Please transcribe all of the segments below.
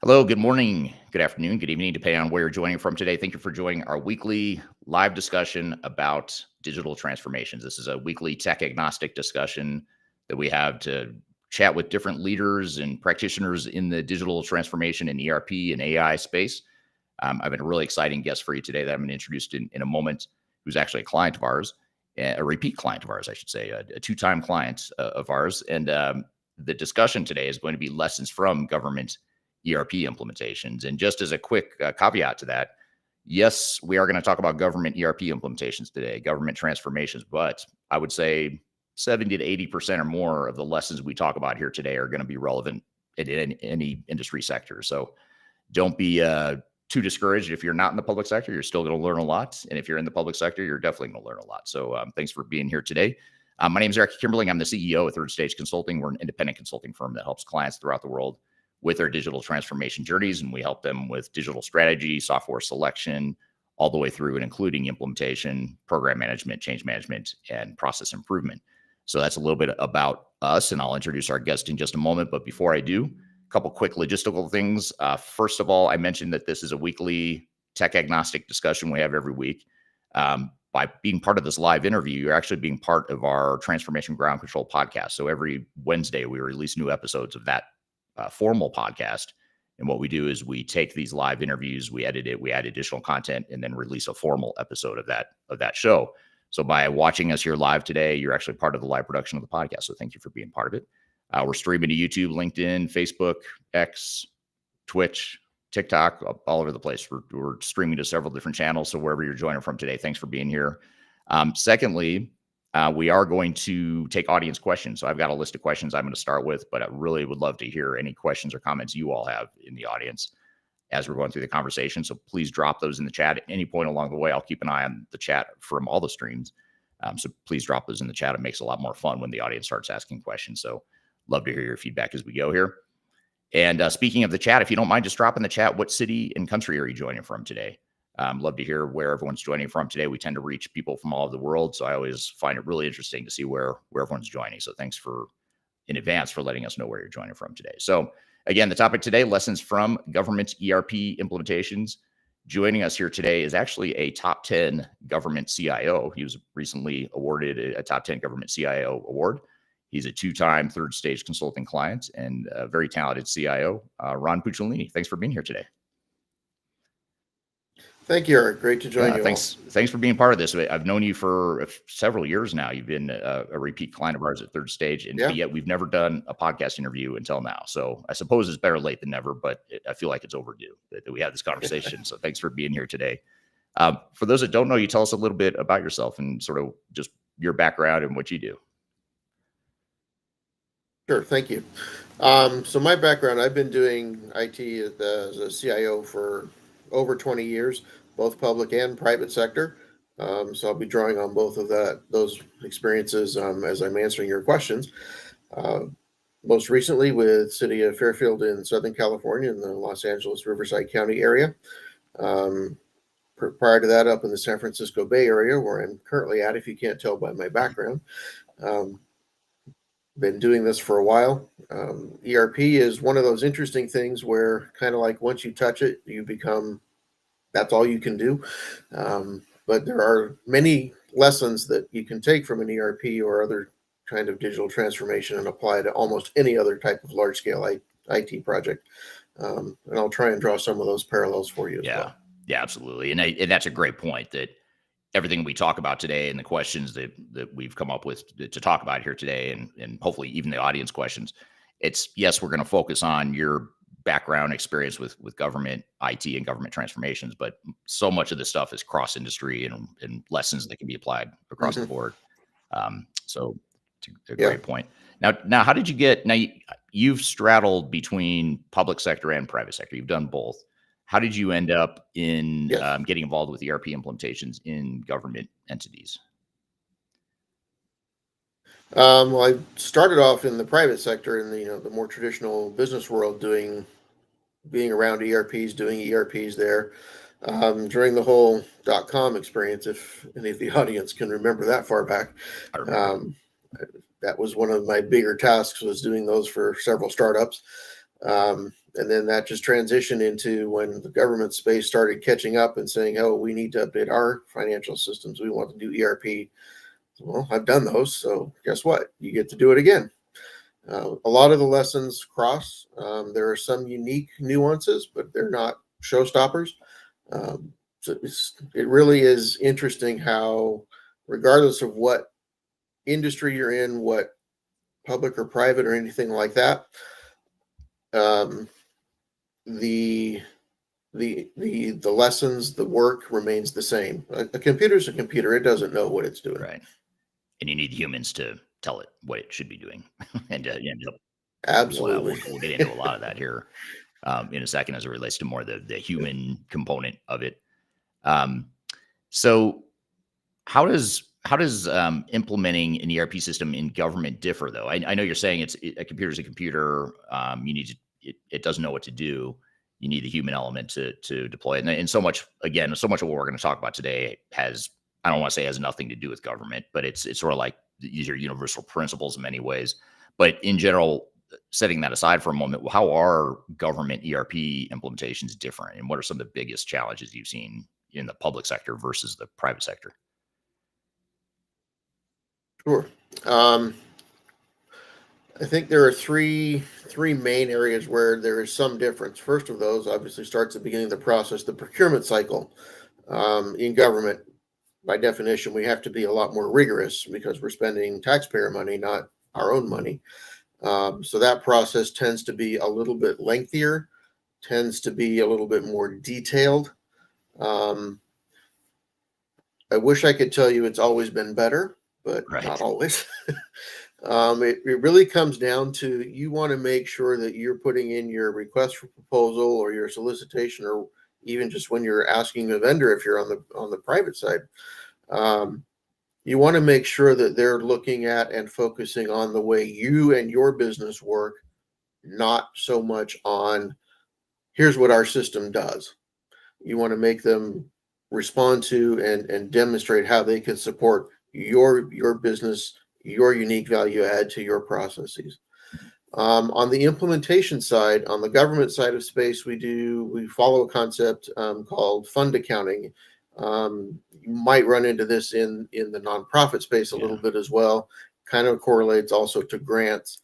Hello, good morning, good afternoon, good evening, depending on where you're joining from today. Thank you for joining our weekly live discussion about digital transformations. This is a weekly tech agnostic discussion that we have to chat with different leaders and practitioners in the digital transformation and ERP and AI space. I've been a really exciting guest for you today that I'm going to introduce in a moment, who's actually a client of ours, a repeat client of ours, I should say, a two-time client of ours. And the discussion today is going to be lessons from government ERP implementations. And just as a quick caveat to that, yes, we are going to talk about government ERP implementations today, government transformations, but I would say 70 to 80% or more of the lessons we talk about here today are going to be relevant in any industry sector. So don't be too discouraged. If you're not in the public sector, you're still going to learn a lot. And if you're in the public sector, you're definitely going to learn a lot. So thanks for being here today. My name is Eric Kimberling. I'm the CEO of Third Stage Consulting. We're an independent consulting firm that helps clients throughout the world with their digital transformation journeys. And we help them with digital strategy, software selection, all the way through and including implementation, program management, change management, and process improvement. So that's a little bit about us, and I'll introduce our guest in just a moment. But before I do, a couple quick logistical things. First of all, I mentioned that this is a weekly tech agnostic discussion we have every week. By being part of this live interview, you're actually being part of our Transformation Ground Control podcast. So every Wednesday, we release new episodes of that formal podcast. And what we do is we take these live interviews, we edit it, we add additional content, and then release a formal episode of that show. So by watching us here live today, you're actually part of the live production of the podcast. So thank you for being part of it. We're streaming to YouTube, LinkedIn, Facebook, X, Twitch, TikTok, all over the place. We're streaming to several different channels. So wherever you're joining from today, thanks for being here. Secondly, we are going to take audience questions. So I've got a list of questions I'm going to start with, but I really would love to hear any questions or comments you all have in the audience as we're going through the conversation. So please drop those in the chat at any point along the way. I'll keep an eye on the chat from all the streams. So please drop those in the chat. It makes it a lot more fun when the audience starts asking questions. So love to hear your feedback as we go here. And speaking of the chat, if you don't mind, just drop in the chat, what city and country are you joining from today? Love to hear where everyone's joining from today. We tend to reach people from all over the world, so I always find it really interesting to see where everyone's joining. So thanks in advance for letting us know where you're joining from today. So again, the topic today, lessons from government ERP implementations. Joining us here today is actually a top 10 government CIO. He was recently awarded a top 10 government CIO award. He's a two-time Third Stage Consulting client and a very talented CIO, Ron Puccinelli. Thanks for being here today. Thank you, Eric. Great to join you. Thanks for being part of this. I've known you for several years now. You've been a repeat client of ours at Third Stage, and yet we've never done a podcast interview until now. So I suppose it's better late than never, but I feel like it's overdue that we have this conversation. So thanks for being here today. For those that don't know you, tell us a little bit about yourself and sort of just your background and what you do. Sure. Thank you. So my background, I've been doing IT as a CIO for over 20 years, both public and private sector. So I'll be drawing on both of those experiences as I'm answering your questions. Most recently with City of Fairfield in Southern California in the Los Angeles Riverside County area. Prior to that, up in the San Francisco Bay Area, where I'm currently at, if you can't tell by my background. Been doing this for a while. ERP is one of those interesting things where kind of like once you touch it, that's all you can do. But there are many lessons that you can take from an ERP or other kind of digital transformation and apply to almost any other type of large scale IT project. And I'll try and draw some of those parallels for you as well. Yeah, absolutely. And that's a great point, that everything we talk about today and the questions that we've come up with to talk about here today, and hopefully even the audience questions, yes, we're going to focus on your background experience with government IT and government transformations, but so much of this stuff is cross industry and lessons that can be applied across the board. So a great point. Now, how did you you've straddled between public sector and private sector. You've done both. How did you end up in getting involved with ERP implementations in government entities? Well, I started off in the private sector in the more traditional business world, being around ERPs, doing ERPs there. During the whole .com experience, if any of the audience can remember that far back, that was one of my bigger tasks, was doing those for several startups. And then that just transitioned into when the government space started catching up and saying, oh, we need to update our financial systems. We want to do ERP. Well, I've done those. So guess what? You get to do it again. A lot of the lessons cross. There are some unique nuances, but they're not showstoppers. So it really is interesting how, regardless of what industry you're in, what public or private or anything like that, um, the the lessons, the work remains the same. A computer's a computer; it doesn't know what it's doing. Right. And you need humans to tell it what it should be doing. and Absolutely. we'll get into a lot of that here in a second as it relates to more the human component of it. Um, so how does implementing an ERP system in government differ though? I know you're saying a computer is a computer. You need to, it doesn't know what to do. You need the human element to deploy it. And so much, again, so much of what we're going to talk about today has, I don't want to say has nothing to do with government, but it's sort of like these are universal principles in many ways. But in general, setting that aside for a moment, how are government ERP implementations different? And what are some of the biggest challenges you've seen in the public sector versus the private sector? Sure. Um, I think there are three main areas where there is some difference. First of those obviously starts at the beginning of the process, the procurement cycle. In government, by definition, we have to be a lot more rigorous because we're spending taxpayer money, not our own money. So that process tends to be a little bit lengthier, tends to be a little bit more detailed. Um, I wish I could tell you it's always been better, but not Right. always. It really comes down to you want to make sure that you're putting in your request for proposal or your solicitation, or even just when you're asking a vendor if you're on the private side. Um, you want to make sure that they're looking at and focusing on the way you and your business work, not so much on here's what our system does. You want to make them respond to and demonstrate how they can support your business, your unique value add to your processes. On the implementation side, on the government side of space, we follow a concept called fund accounting. You might run into this in the nonprofit space a little Yeah. bit as well. Kind of correlates also to grants,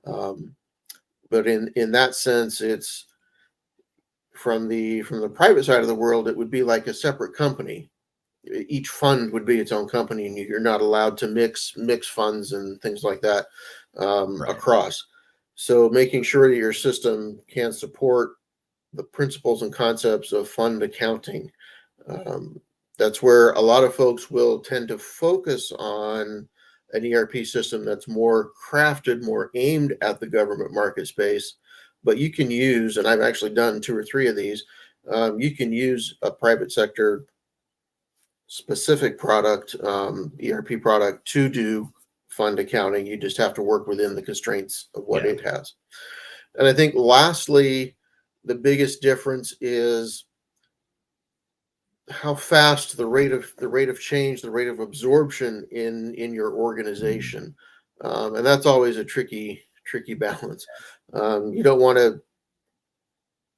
um, but in that sense, it's from the private side of the world. It would be like a separate company. Each fund would be its own company, and you're not allowed to mix funds and things like that Right. across. So making sure that your system can support the principles and concepts of fund accounting. Um, that's where a lot of folks will tend to focus on an ERP system that's more crafted, more aimed at the government market space. But you can use, and I've actually done two or three of these, you can use a private sector specific product, ERP product, to do fund accounting. You just have to work within the constraints of what Yeah. it has. And I think lastly, the biggest difference is how fast the rate of change, the rate of absorption in your organization, and that's always a tricky balance. You don't want to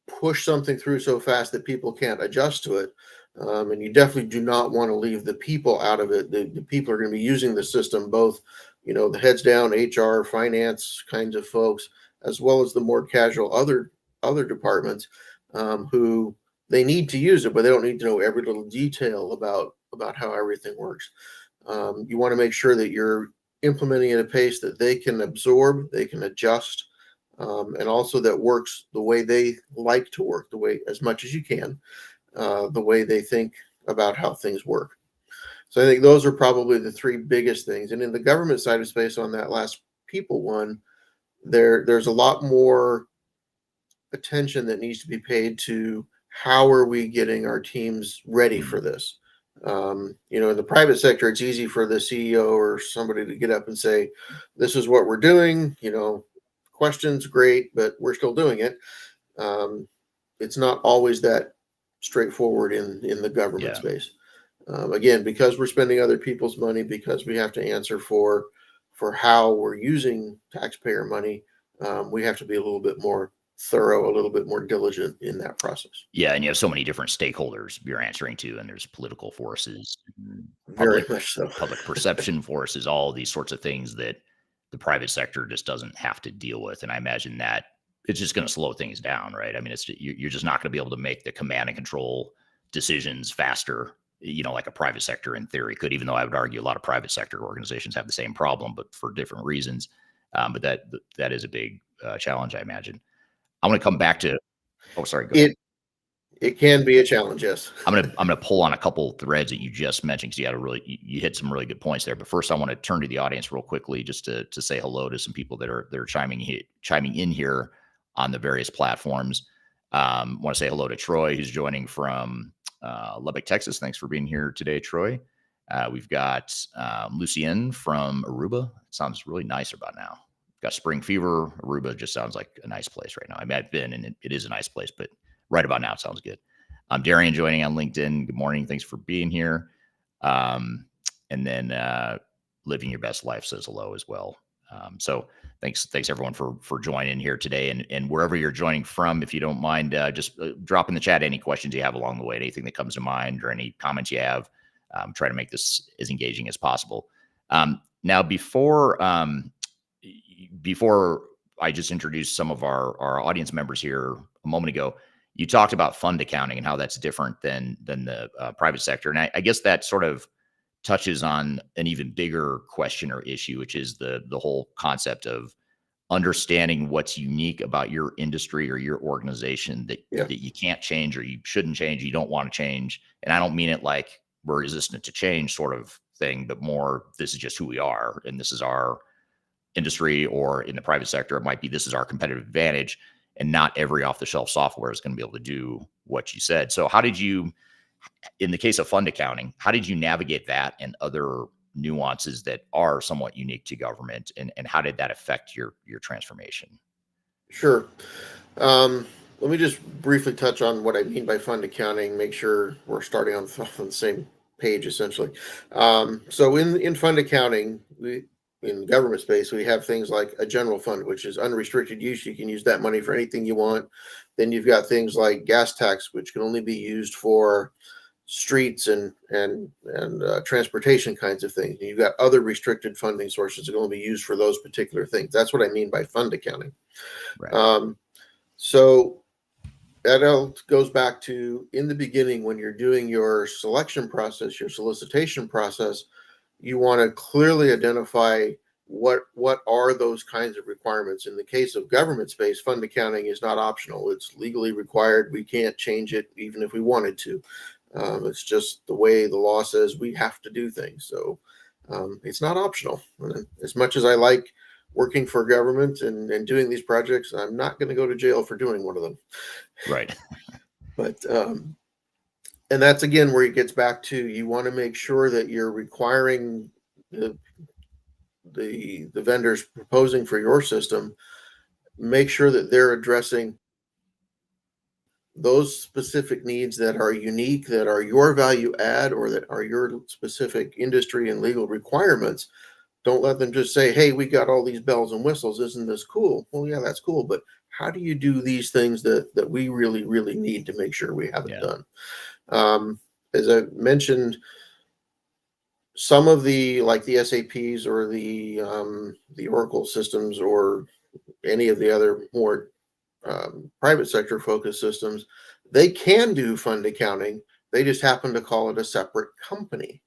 push something through so fast that people can't adjust to it. And you definitely do not want to leave the people out of it. The people are going to be using the system, both, the heads down HR, finance kinds of folks, as well as the more casual other departments, who they need to use it, but they don't need to know every little detail about how everything works. You want to make sure that you're implementing at a pace that they can absorb, they can adjust, and also that works the way they like to work, the way as much as you can, the way they think about how things work. So I think those are probably the three biggest things. And in the government side of space, on that last people one, there's a lot more attention that needs to be paid to how are we getting our teams ready Mm. for this. In the private sector, it's easy for the CEO or somebody to get up and say, "This is what we're doing." Questions, great, but we're still doing it. Um, it's not always that straightforward in the government Yeah. space. Again, because we're spending other people's money, because we have to answer for how we're using taxpayer money, we have to be a little bit more thorough, a little bit more diligent in that process. Yeah, and you have so many different stakeholders you're answering to, and there's political forces, Very public much so. public perception forces, all these sorts of things that the private sector just doesn't have to deal with. And I imagine that it's just going to slow things down, right? I mean, you're just not going to be able to make the command and control decisions faster, like a private sector in theory could. Even though I would argue a lot of private sector organizations have the same problem, but for different reasons. But that is a big challenge, I imagine. I want to come back to. Oh, sorry. Go ahead. It can be a challenge, yes. I'm gonna pull on a couple threads that you just mentioned, because you hit some really good points there. But first, I want to turn to the audience real quickly just to say hello to some people that are chiming in here on the various platforms. Want to say hello to Troy, who's joining from Lubbock, Texas. Thanks for being here today, Troy. We've got Lucien from Aruba. It sounds really nice about now. We've got Spring Fever. Aruba just sounds like a nice place right now. I mean, I've been, and it is a nice place, but right about now it sounds good. Darian joining on LinkedIn. Good morning. Thanks for being here. And then Living Your Best Life says hello as well. So thanks everyone for joining here today, and wherever you're joining from, if you don't mind, just drop in the chat any questions you have along the way, anything that comes to mind or any comments you have. Try to make this as engaging as possible. Now, before I just introduced some of our audience members here a moment ago, you talked about fund accounting and how that's different than the private sector. And I guess that sort of touches on an even bigger question or issue, which is the whole concept of understanding what's unique about your industry or your organization that you can't change, or you shouldn't change, you don't want to change. And I don't mean it like we're resistant to change sort of thing, but more, this is just who we are, and this is our industry. Or in the private sector, it might be this is our competitive advantage, and not every off-the-shelf software is going to be able to do what you said. So how did you, in the case of fund accounting, how did you navigate that and other nuances that are somewhat unique to government, and how did that affect your transformation? Sure. Let me just briefly touch on what I mean by fund accounting, make sure we're starting on the same page, essentially. So in fund accounting, in government space, we have things like a general fund, which is unrestricted use. You can use that money for anything you want. Then you've got things like gas tax, which can only be used for streets and transportation kinds of things. And you've got other restricted funding sources that can only be used for those particular things. That's what I mean by fund accounting. Right. So that all goes back to, in the beginning, when you're doing your selection process, your solicitation process, you want to clearly identify what are those kinds of requirements. In the case of government space, fund accounting is not optional. It's legally required. We can't change it even if we wanted to. It's just the way the law says we have to do things. So it's not optional. As much as I like working for government and doing these projects, I'm not going to go to jail for doing one of them. Right. But and that's again where it gets back to, you want to make sure that you're requiring the vendors proposing for your system, make sure that they're addressing those specific needs that are unique, that are your value add, or that are your specific industry and legal requirements. Don't let them just say, hey, we got all these bells and whistles. Isn't this cool? Well, yeah, that's cool. But how do you do these things that we really, really need to make sure we have it done? As I mentioned, some of the, like the SAPs or the Oracle systems, or any of the other more private sector focused systems, they can do fund accounting. They just happen to call it a separate company.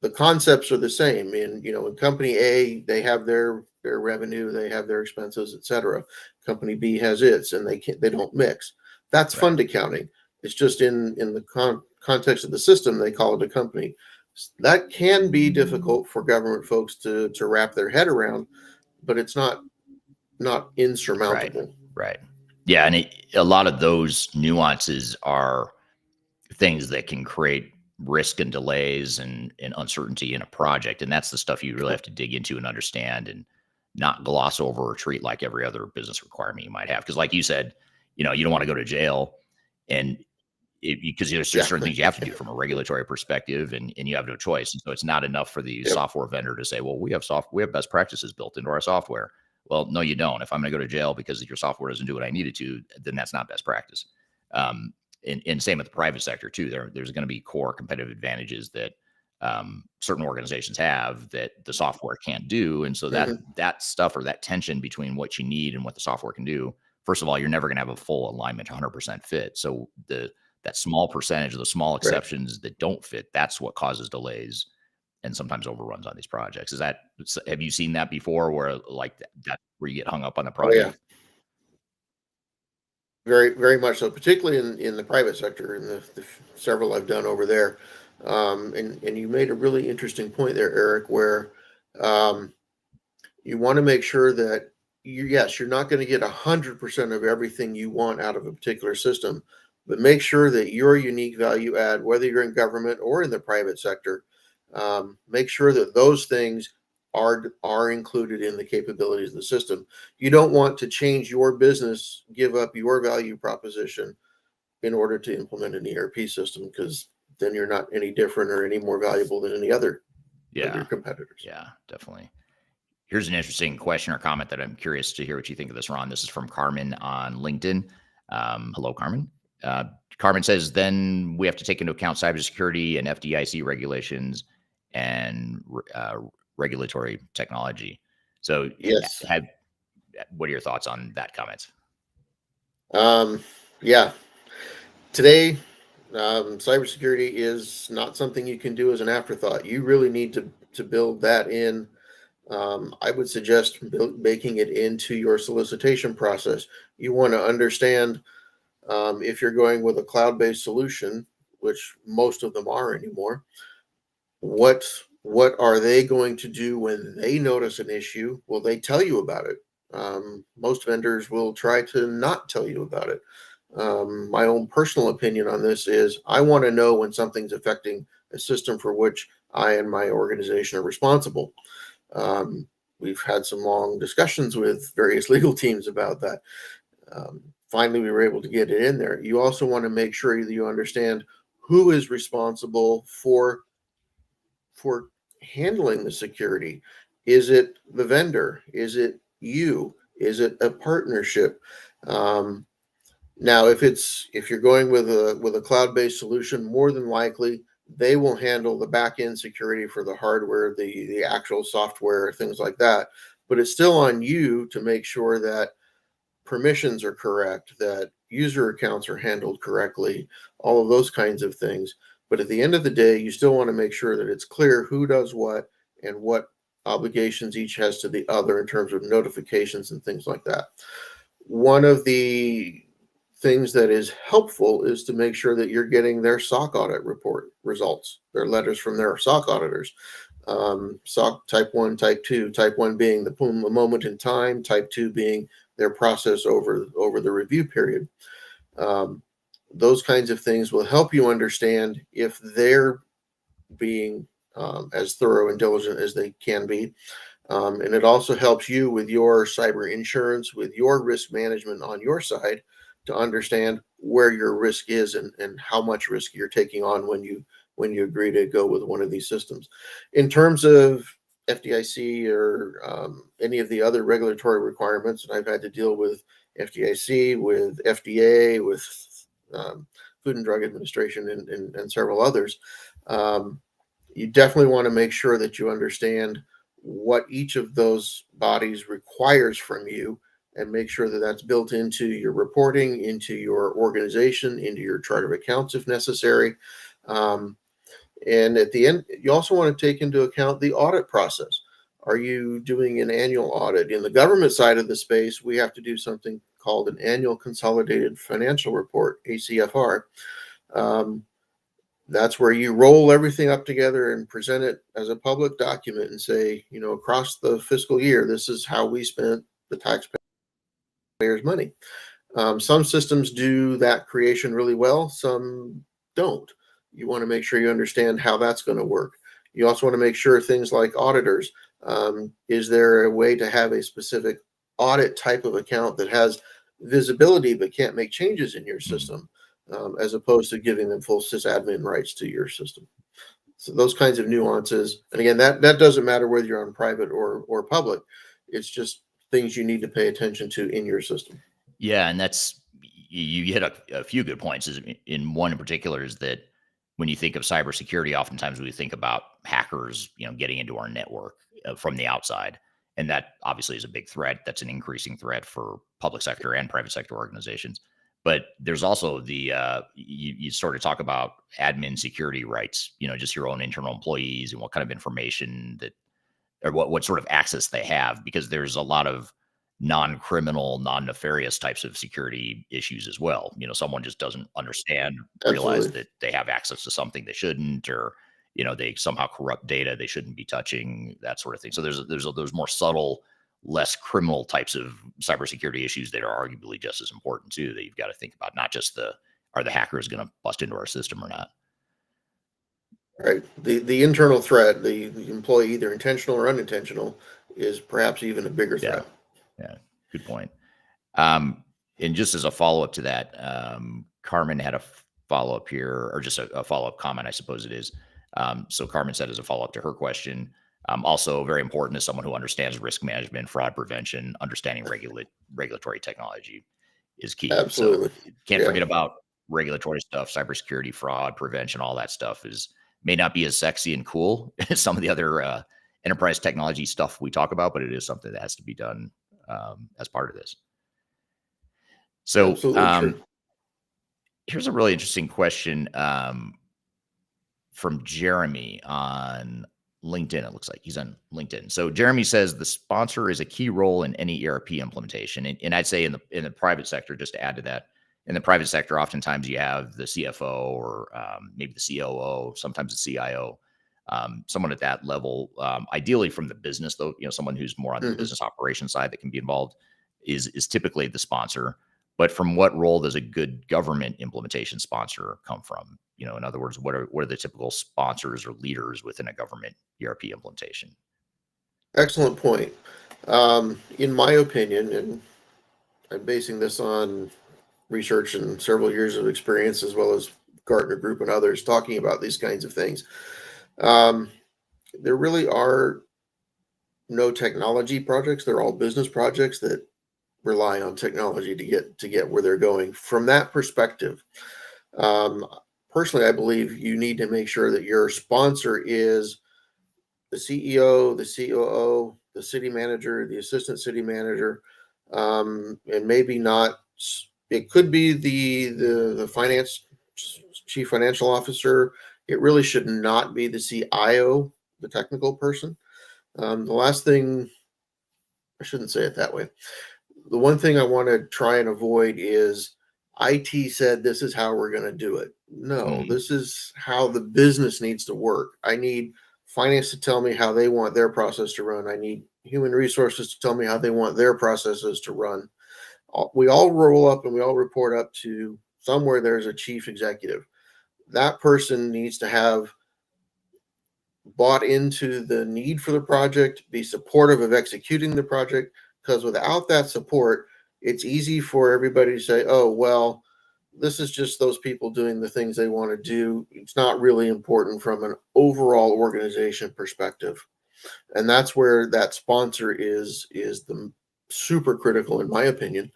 The concepts are the same. In company A, they have their revenue, they have their expenses, etc. Company B has its, and they don't mix. That's fund accounting. It's just in the context of the system, they call it a company. That can be difficult for government folks to wrap their head around, but it's not insurmountable. Right. Yeah, and a lot of those nuances are things that can create risk and delays and uncertainty in a project, and that's the stuff you really have to dig into and understand, and not gloss over or treat like every other business requirement you might have. Because, like you said, you don't want to go to jail, and because there's certain things you have to do from a regulatory perspective, and you have no choice. And so it's not enough for the software vendor to say, well, we have best practices built into our software. Well, no, you don't. If I'm going to go to jail because your software doesn't do what I need it to, then that's not best practice. Um, and same with the private sector too. There's going to be core competitive advantages that certain organizations have that the software can't do, and so Mhm. that stuff, or that tension between what you need and what the software can do. First of all, you're never going to have a full alignment, 100% fit. So that small percentage of the small Right. exceptions that don't fit, that's what causes delays and sometimes overruns on these projects. Have you seen that before, where like that where you get hung up on the Oh yeah, project? very very much so. Particularly in the private sector, in the several I've done over there. And you made a really interesting point there, Eric, where um, you want to make sure that yes, you're not going to get 100% of everything you want out of a particular system, but make sure that your unique value add, whether you're in government or in the private sector, make sure that those things are included in the capabilities of the system. You don't want to change your business, give up your value proposition in order to implement an ERP system, because then you're not any different or any more valuable than any other of your Yeah, competitors. yeah, definitely. Here's an interesting question or comment that I'm curious to hear what you think of this, Ron. This is from Carmen on LinkedIn. Hello, Carmen. Uh, Carmen says, then we have to take into account cybersecurity and FDIC regulations and regulatory technology. So, Yes. have what are your thoughts on that comment? Um, yeah. Today, cybersecurity is not something you can do as an afterthought. You really need to build that in. I would suggest baking it into your solicitation process. You want to understand, if you're going with a cloud-based solution, which most of them are anymore, what what are they going to do when they notice an issue? Will they tell you about it? Most vendors will try to not tell you about it. My own personal opinion on this is I want to know when something's affecting a system for which I and my organization are responsible. Um, we've had some long discussions with various legal teams about that. Finally, we were able to get it in there. You also want to make sure that you understand who is responsible for handling the security. Is it the vendor? Is it you? Is it a partnership? Um, Now, if you're going with a cloud-based solution, more than likely they will handle the back-end security for the hardware, the actual software, things like that. But it's still on you to make sure that permissions are correct, that user accounts are handled correctly, all of those kinds of things. But at the end of the day, you still want to make sure that it's clear who does what and what obligations each has to the other in terms of notifications and things like that. One of the things that is helpful is to make sure that you're getting their SOC audit report results, their letters from their SOC auditors. SOC type 1, type 2, type 1 being the moment in time, type 2 being their process over the review period. Um, those kinds of things will help you understand if they're being as thorough and diligent as they can be. And it also helps you with your cyber insurance, with your risk management on your side, to understand where your risk is and how much risk you're taking on when you agree to go with one of these systems. In terms of FDIC or any of the other regulatory requirements, and I've had to deal with FDIC, with FDA, with Food and Drug Administration, and several others. Um, you definitely want to make sure that you understand what each of those bodies requires from you and make sure that that's built into your reporting, into your organization, into your chart of accounts if necessary. Um, and at the end, you also want to take into account the audit process. Are you doing an annual audit? In the government side of the space, we have to do something called an annual consolidated financial report, ACFR. Um, that's where you roll everything up together and present it as a public document and say, across the fiscal year, this is how we spent the taxpayers' money. Some systems do that creation really well, some don't. You want to make sure you understand how that's going to work. You also want to make sure things like auditors, is there a way to have a specific audit type of account that has visibility but can't make changes in your Mhm. system, as opposed to giving them full sysadmin rights to your system? So those kinds of nuances, and again, that doesn't matter whether you're on private or public. It's just things you need to pay attention to in your system. Yeah, and you hit a few good points. In one in particular is that when you think of cybersecurity, oftentimes we think about hackers, getting into our network from the outside, and that obviously is a big threat. That's an increasing threat for public sector and private sector organizations. But there's also you sort of talk about admin security rights, just your own internal employees and what kind of information that or what sort of access they have, because there's a lot of non-criminal, non-nefarious types of security issues as well. Someone just doesn't understand, realize Absolutely. that they have access to something they shouldn't, or they somehow corrupt data they shouldn't be touching, that sort of thing. So there's more subtle, less criminal types of cybersecurity issues that are arguably just as important too, that you've got to think about, not just are the hackers going to bust into our system or not. Right. The internal threat, the employee, either intentional or unintentional, is perhaps even a bigger Yeah. threat. Yeah. Good point. Um, and just as a follow-up to that, Carmen had a follow-up here, or just a follow-up comment, I suppose it is. So Carmen said, as a follow-up to her question, also very important is someone who understands risk management, fraud prevention, understanding regulatory technology is key. So Absolutely. can't Yeah. forget about regulatory stuff, cybersecurity, fraud prevention, all that stuff may not be as sexy and cool as some of the other enterprise technology stuff we talk about, but it is something that has to be done as part of this. So Absolutely true. here's a really interesting question from Jeremy on LinkedIn. It looks like he's on LinkedIn. So Jeremy says the sponsor is a key role in any ERP implementation, and I'd say in the private sector, just to add to that, in the private sector, oftentimes you have the CFO or maybe the COO, sometimes the CIO, someone at that level. Ideally, from the business, though, someone who's more on the Hmm. business operations side that can be involved is typically the sponsor. But from what role does a good government implementation sponsor come from? In other words, what are the typical sponsors or leaders within a government ERP implementation? Excellent point. In my opinion, and I'm basing this on research and several years of experience, as well as Gartner Group and others talking about these kinds of things. Um, there really are no technology projects. They're all business projects that rely on technology to get where they're going. From that perspective, um, personally, I believe you need to make sure that your sponsor is the CEO, the COO, the city manager, the assistant city manager, and maybe not. It could be the finance chief financial officer. It really should not be the CIO, the technical person. The last thing, I shouldn't say it that way. The one thing I want to try and avoid is IT said this is how we're going to do it. No, Mm, this is how the business needs to work. I need finance to tell me how they want their process to run. I need human resources to tell me how they want their processes to run. We all roll up and we all report up to somewhere there's a chief executive. That person needs to have bought into the need for the project, be supportive of executing the project, because without that support, it's easy for everybody to say, oh, well, this is just those people doing the things they want to do. It's not really important from an overall organization perspective. And that's where that sponsor is the super critical, in my opinion.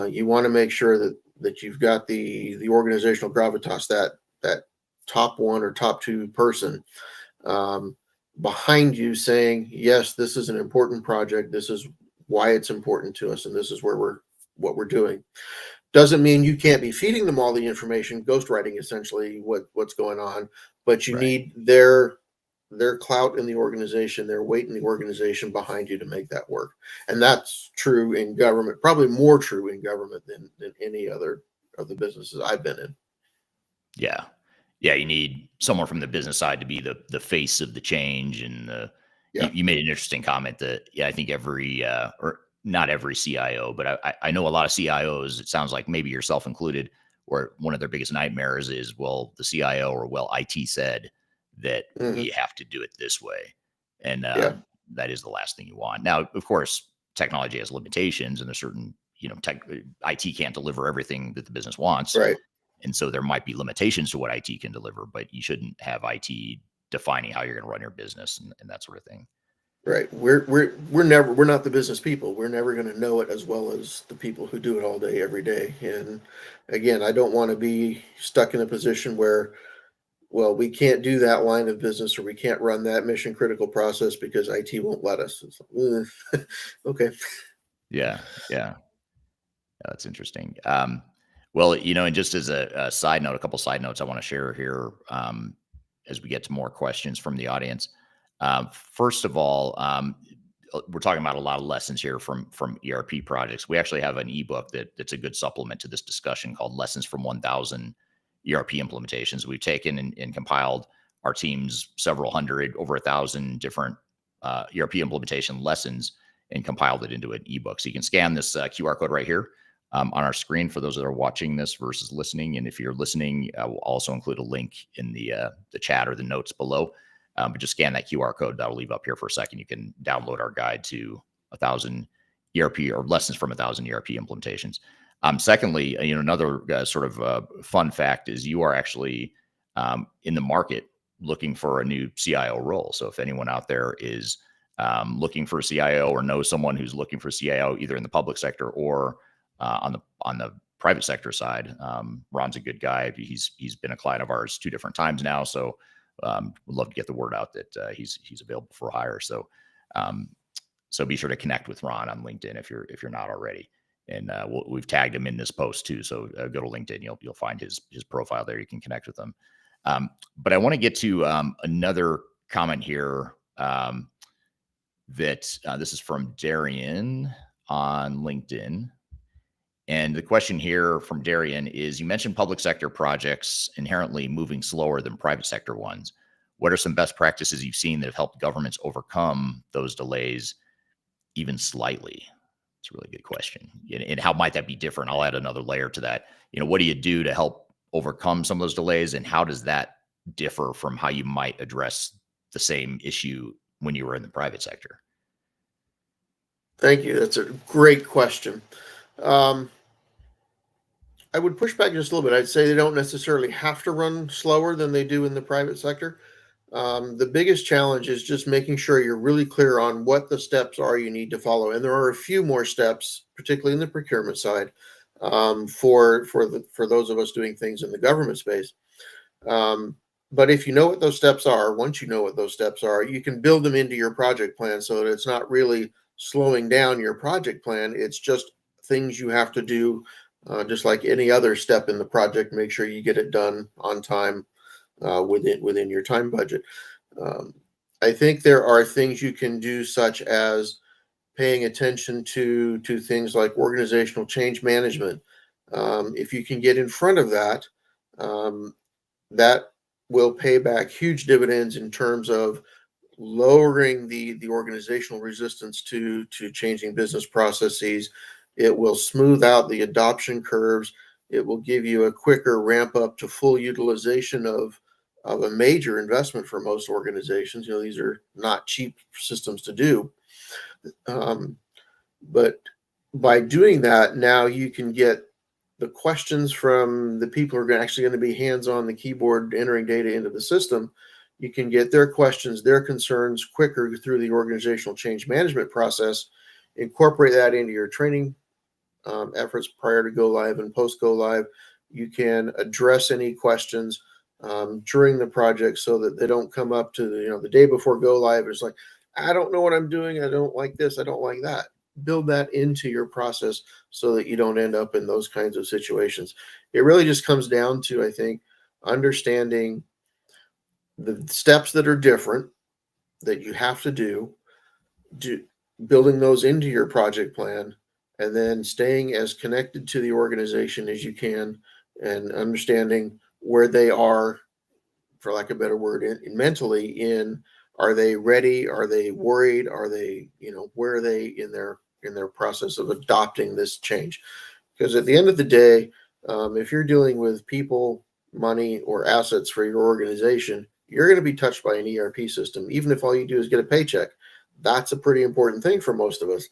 You want to make sure that you've got the organizational gravitas, that top one or top two person, um, behind you saying, yes, this is an important project. This is why it's important to us. And this is what we're doing. Doesn't mean you can't be feeding them all the information, ghostwriting essentially what's going on, but you right. need their clout in the organization, their weight in the organization behind you to make that work. And that's true in government, probably more true in government than any other of the businesses I've been in. Yeah. Yeah. You need someone from the business side to be the face of the change. And Yeah. you made an interesting comment that, yeah, I think every, or not every CIO, but I know a lot of CIOs, it sounds like maybe yourself included, where one of their biggest nightmares is, well, the CIO or, well, IT said that Hmm. we have to do it this way. And Yeah. that is the last thing you want. Now, of course, technology has limitations, and there's certain, IT can't deliver everything that the business wants. Right. And so there might be limitations to what IT can deliver, but you shouldn't have IT defining how you're going to run your business and that sort of thing. Right. We're not the business people. We're never going to know it as well as the people who do it all day, every day. And again, I don't want to be stuck in a position where, well, we can't do that line of business or we can't run that mission critical process because IT won't let us. It's like, okay. Yeah, yeah. That's interesting. Well, and just as a side note, a couple side notes I want to share here as we get to more questions from the audience. First of all, we're talking about a lot of lessons here from ERP projects. We actually have an ebook that's a good supplement to this discussion called "Lessons from 1,000 ERP Implementations." We've taken and compiled our team's several hundred, over 1,000 different ERP implementation lessons and compiled it into an ebook. So you can scan this QR code right here on our screen for those that are watching this versus listening. And if you're listening, we'll also include a link in the chat or the notes below. But just scan that QR code that I'll leave up here for a second. You can download our guide to 1,000 ERP or lessons from 1,000 ERP implementations. Secondly, another sort of fun fact is you are actually in the market looking for a new CIO role. So if anyone out there is looking for a CIO or knows someone who's looking for a CIO, either in the public sector or on the private sector side, Ron's a good guy. He's been a client of ours 2 different times now, so we'd love to get the word out that he's available for hire. So so be sure to connect with Ron on LinkedIn if you're not already. And we've tagged him in this post too. So go to LinkedIn, you'll find his profile there. You can connect with him. But I want to get to another comment here. That this is from Darian on LinkedIn. And the question here from Darian is, you mentioned public sector projects inherently moving slower than private sector ones. What are some best practices you've seen that have helped governments overcome those delays even slightly? It's a really good question. And how might that be different? I'll add another layer to that. What do you do to help overcome some of those delays? And how does that differ from how you might address the same issue when you were in the private sector? Thank you. That's a great question. I would push back just a little bit. I'd say they don't necessarily have to run slower than they do in the private sector. The biggest challenge is just making sure you're really clear on what the steps are you need to follow. And there are a few more steps, particularly in the procurement side, for those of us doing things in the government space. But if you know what those steps are, once you know what those steps are, you can build them into your project plan so that it's not really slowing down your project plan. It's just things you have to do, just like any other step in the project. Make sure you get it done on time, within your time budget. Um, I think there are things you can do, such as paying attention to things like organizational change management. If you can get in front of that, that will pay back huge dividends in terms of lowering the organizational resistance to changing business processes. It will smooth out the adoption curves. It will give you a quicker ramp up to full utilization of a major investment for most organizations. These are not cheap systems to do. Um, but by doing that, now you can get the questions from the people who are actually going to be hands on the keyboard entering data into the system. You can get their questions, their concerns quicker through the organizational change management process. Incorporate that into your training efforts prior to go live and post go live. You can address any questions during the project so that they don't come up to the day before go live. It's like, I don't know what I'm doing. I don't like this. I don't like that. Build that into your process so that you don't end up in those kinds of situations. It really just comes down to, I think, understanding the steps that are different that you have to do, building those into your project plan, and then staying as connected to the organization as you can and understanding where they are, for lack of a better word, mentally in, are they ready? Are they worried? Are they, where are they in their process of adopting this change? Because at the end of the day, if you're dealing with people, money, or assets for your organization, you're going to be touched by an ERP system, even if all you do is get a paycheck. That's a pretty important thing for most of us.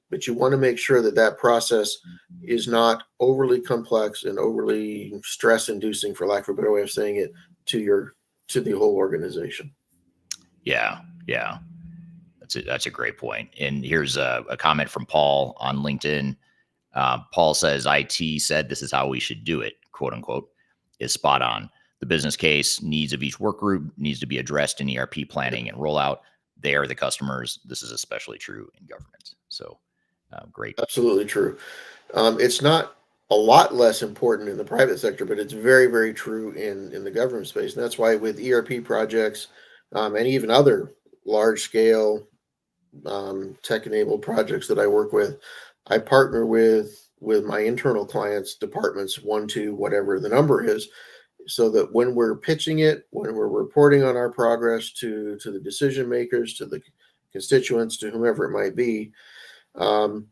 But you want to make sure that that process is not overly complex and overly stress inducing, for lack of a better way of saying it, to the whole organization. Yeah. Yeah. That's a great point. And here's a comment from Paul on LinkedIn. Paul says, IT said this is how we should do it, quote unquote, is spot on. The business case needs of each work group needs to be addressed in ERP planning and rollout. They are the customers. This is especially true in government. So great. Absolutely true. It's not a lot less important in the private sector, but it's very, very true in the government space. And that's why with ERP projects and even other large scale tech-enabled projects that I work with, I partner with my internal clients, departments, 1, 2, whatever the number is, so that when we're pitching it, when we're reporting on our progress to the decision makers, to the constituents, to whomever it might be, um,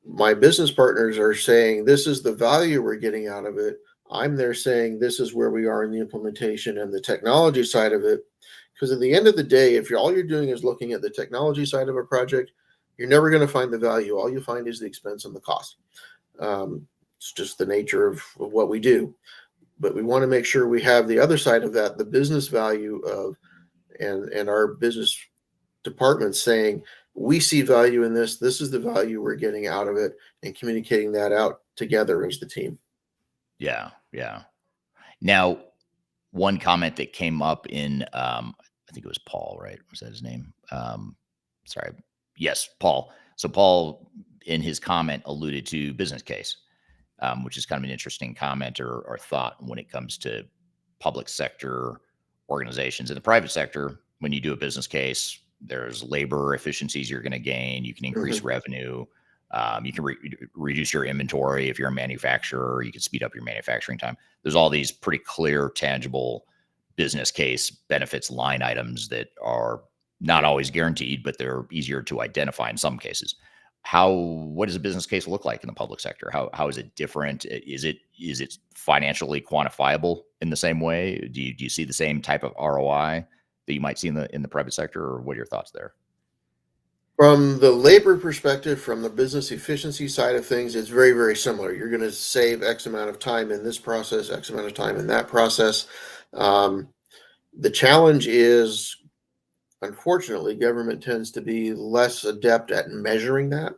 my business partners are saying this is the value we're getting out of it. I'm there saying this is where we are in the implementation and the technology side of it. Because at the end of the day, if all you're doing is looking at the technology side of a project, you're never going to find the value. All you find is the expense and the cost. It's just the nature of what we do. But we want to make sure we have the other side of that, the business value of, and our business department saying, we see value in this. This is the value we're getting out of it, and communicating that out together as the team. Yeah. Yeah. Now, one comment that came up in, I think it was Paul, right? Was that his name? Sorry. Yes, Paul. So Paul, in his comment, alluded to business case, which is kind of an interesting comment or thought when it comes to public sector organizations. In the private sector, when you do a business case, there's labor efficiencies you're going to gain. You can increase Mhm. revenue. You can reduce your inventory if you're a manufacturer. You can speed up your manufacturing time. There's all these pretty clear, tangible business case benefits line items that are not always guaranteed, but they're easier to identify in some cases. What does a business case look like in the public sector? How is it different? Is it financially quantifiable in the same way? Do you see the same type of ROI that you might see in the private sector, or what are your thoughts there? From the labor perspective, from the business efficiency side of things, it's very, very similar. You're going to save X amount of time in this process, X amount of time in that process. Um, the challenge is, unfortunately, government tends to be less adept at measuring that.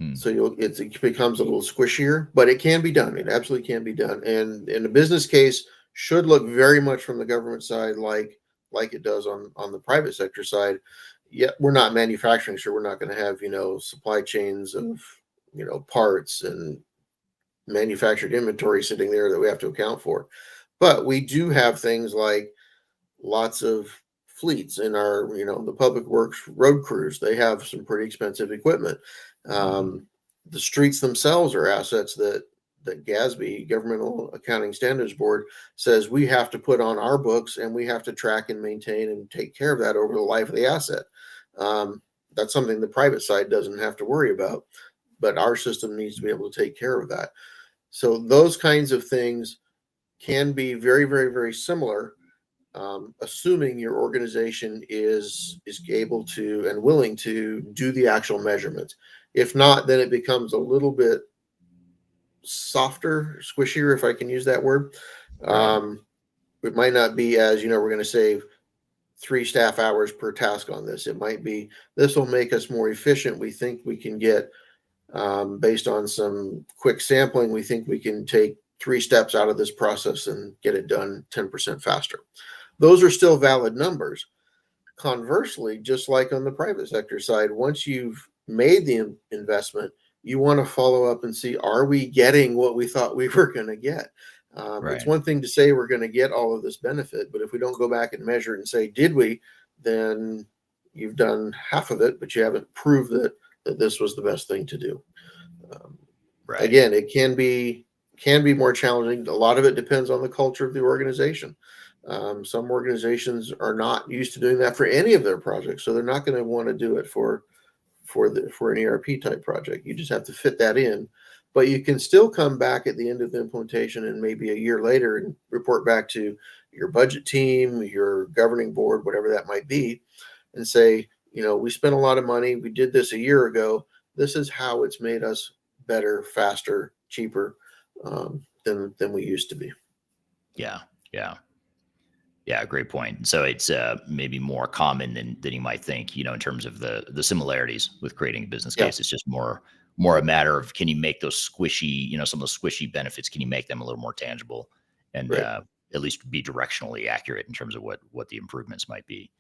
Hmm. So it becomes a little squishier, but it can be done. It absolutely can be done. And a business case should look very much from the government side like it does on the private sector side. Yet we're not manufacturing, so we're not going to have, supply chains of, parts and manufactured inventory sitting there that we have to account for. But we do have things like lots of fleets in our, the public works road crews. They have some pretty expensive equipment. Mhm. The streets themselves are assets that GASB, Governmental Accounting Standards Board, says we have to put on our books, and we have to track and maintain and take care of that over the life of the asset. Um, that's something the private side doesn't have to worry about, but our system needs to be able to take care of that. So those kinds of things can be very, very, very similar, assuming your organization is able to and willing to do the actual measurements. If not, then it becomes a little bit softer, squishier, if I can use that word. Right. Um, it might not be as, we're going to save 3 staff hours per task on this. It might be, this will make us more efficient. We think we can get, based on some quick sampling, we think we can take 3 steps out of this process and get it done 10% faster. Those are still valid numbers. Conversely, just like on the private sector side, once you've made the investment, you want to follow up and see, are we getting what we thought we were going to get? It's Right. one thing to say we're going to get all of this benefit, but if we don't go back and measure it and say, did we, then you've done half of it, but you haven't proved that this was the best thing to do. Um, Right. Again, it can be more challenging. A lot of it depends on the culture of the organization. Some organizations are not used to doing that for any of their projects, so they're not going to want to do it for an ERP type project. You just have to fit that in, but you can still come back at the end of the implementation and maybe a year later and report back to your budget team, your governing board, whatever that might be, and say, we spent a lot of money. We did this a year ago. This is how it's made us better, faster, cheaper, than we used to be. Yeah. Yeah. Yeah, great point. So it's maybe more common than you might think, in terms of the similarities with creating a business Yeah, case. It's just more a matter of, can you make those squishy, some of those squishy benefits, can you make them a little more tangible and right. at least be directionally accurate in terms of what the improvements might be.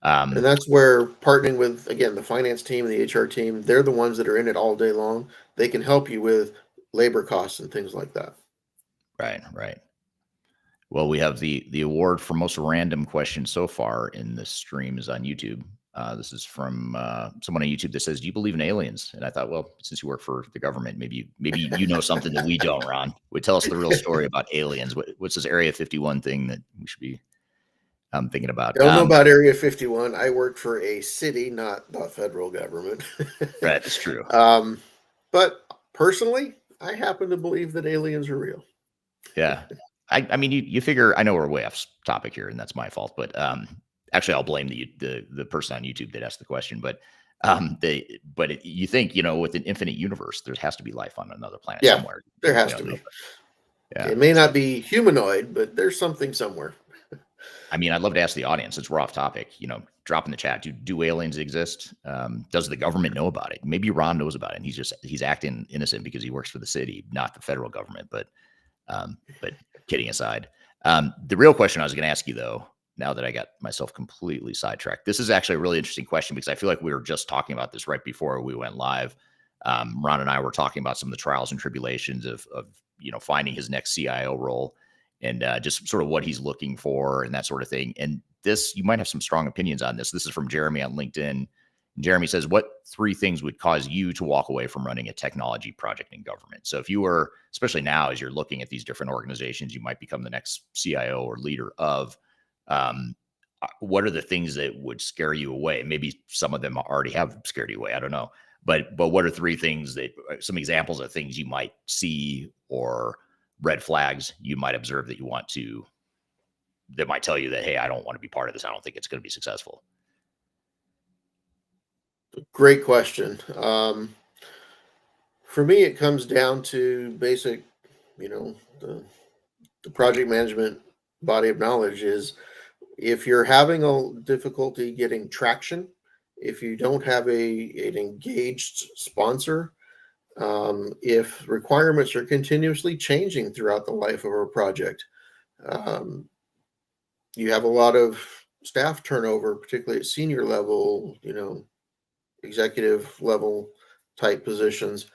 And Um, that's where partnering with, again, the finance team and the HR team, they're the ones that are in it all day long. They can help you with labor costs and things like that. right, right. Well, we have the award for most random question so far in this stream is on YouTube. This is from someone on YouTube that says, "Do you believe in aliens?" And I thought, well, since you work for the government, maybe you know something that we don't, Ron. Would tell us the real story about aliens. What's this Area 51 thing that we should be thinking about? Don't know about Area 51. I work for a city, not the federal government. Right, that's true. um, but personally, I happen to believe that aliens are real. Yeah. I mean, you figure, I know we're way off topic here, and that's my fault. But actually, I'll blame the person on YouTube that asked the question. But you think, with an infinite universe, there has to be life on another planet Yeah, somewhere. there has to be. Yeah. It may So not be humanoid, but there's something somewhere. I mean, I'd love to ask the audience, since we're off topic, drop in the chat. Do aliens exist? Does the government know about it? Maybe Ron knows about it, and he's acting innocent because he works for the city, not the federal government. But kidding aside, the real question I was going to ask you, though, now that I got myself completely sidetracked, this is actually a really interesting question because I feel like we were just talking about this right before we went live. Ron and I were talking about some of the trials and tribulations of finding his next CIO role and just sort of what he's looking for and that sort of thing. And this, you might have some strong opinions on this. This is from Jeremy on LinkedIn. Jeremy says, what 3 things would cause you to walk away from running a technology project in government? So if you were, especially now, as you're looking at these different organizations, you might become the next CIO or leader of, what are the things that would scare you away? Maybe some of them already have scared you away. I don't know. But what are 3 things some examples of things you might see or red flags you might observe that might tell you that, hey, I don't want to be part of this. I don't think it's going to be successful. Great question. For me, it comes down to basic, the project management body of knowledge is if you're having a difficulty getting traction, if you don't have an engaged sponsor, if requirements are continuously changing throughout the life of a project, um, you have a lot of staff turnover, particularly at senior level, executive level type positions.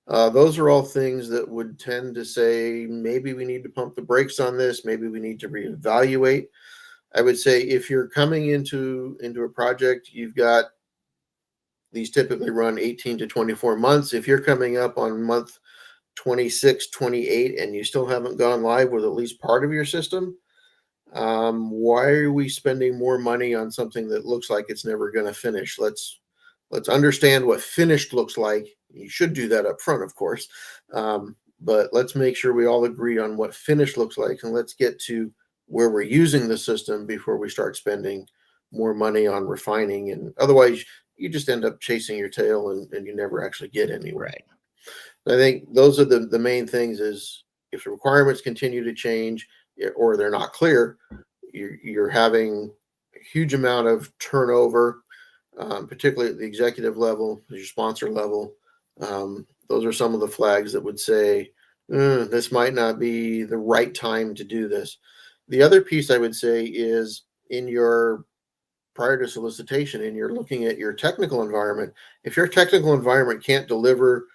Those are all things that would tend to say maybe we need to pump the brakes on this. Maybe we need to reevaluate. I would say if you're coming into a project, you've got these typically run 18 to 24 months. If you're coming up on month 26, 28, and you still haven't gone live with at least part of your system, why are we spending more money on something that looks like it's never going to finish? Let's understand what finished looks like. You should do that up front, of course, but let's make sure we all agree on what finished looks like, and let's get to where we're using the system before we start spending more money on refining. And otherwise, you just end up chasing your tail and you never actually get anywhere. Right. I think those are the main things is if the requirements continue to change or they're not clear, you're having a huge amount of turnover, particularly at the executive level, your sponsor level. Those are some of the flags that would say, this might not be the right time to do this. The other piece I would say is in your prior to solicitation and you're looking at your technical environment, if your technical environment can't deliver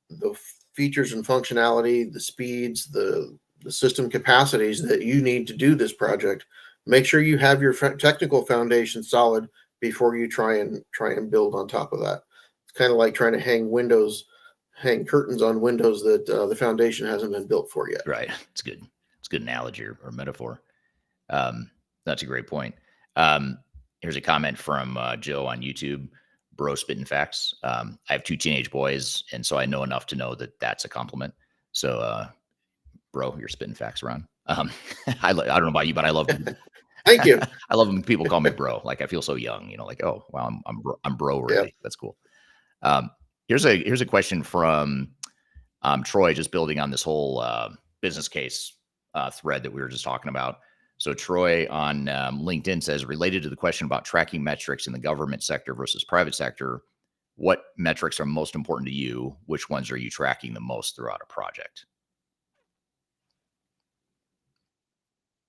the features and functionality, the speeds, the system capacities that you need to do this project, make sure you have your technical foundation solid before you try and build on top of that. It's kind of like trying to hang curtains on windows that the foundation hasn't been built for yet. Right. It's good. It's a good analogy or metaphor. That's a great point. Um, Here's a comment from Joe on YouTube. Bro spitting facts. I have 2 teenage boys, and so I know enough to know that that's a compliment. So, bro, you're spitting facts, Ron. I don't know about you, but I love Thank you. I love when people call me bro. Like I feel so young, like, oh wow, I'm bro Yeah. worthy. That's cool. Um, here's a question from Troy, just building on this whole business case thread that we were just talking about. So Troy on LinkedIn says, related to the question about tracking metrics in the government sector versus private sector, what metrics are most important to you? Which ones are you tracking the most throughout a project?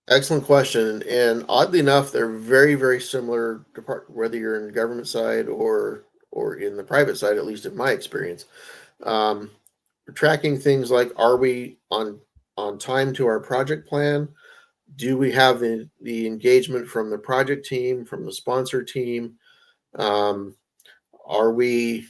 Excellent question. And oddly enough, they're very, very similar, whether you're in the government side or in the private side, at least in my experience. Um, we're tracking things like, are we on time to our project plan? Do we have the engagement from the project team, from the sponsor team? Um, are we